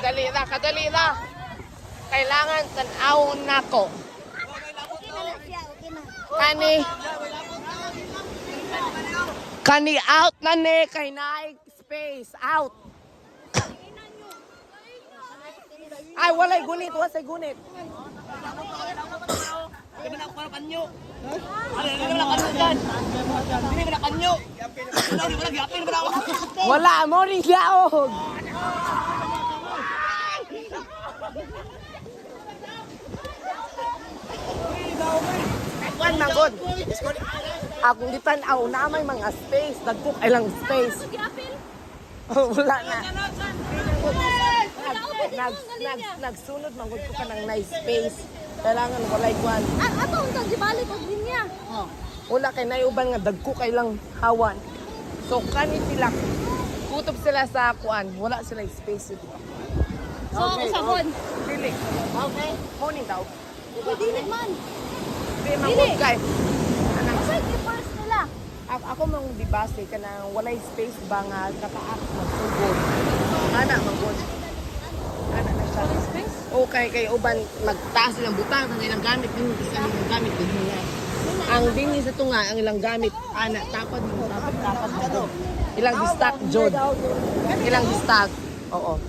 kadali na. Kailangan tan-awon nako. Kani out na ne kay naay space out. Ay walay gunit, wasay gunit. Wala mo rin laog. Kuan manggod. Akong gitan-aw na may mga space, dagkok ay lang space. Wala na. Nagsunod manggod ko ka ng nice space. Kailangan walay kuan. Ato untang gibalik og linya. Wala kay nayuban nga dagko kay lang hawan. So kani sila kutob sila sa kuan, wala sila space dito. So ako sabon. Dili. Okay. Morning daw. Dili man. Di manggod kay. Kasi i-first nila. Ako mang dibase ka na walay space ba nga kataas magsugod. Ana manggod. Ana na siya. Space? Okay, kay uban magtaas silang butang ang ilang gamit din sa ilang gamit din niya. Ang dinhi sa tunga ang ilang gamit ana tapad mo dapat mo. Ilang stock jod. Ilang stock. Oo.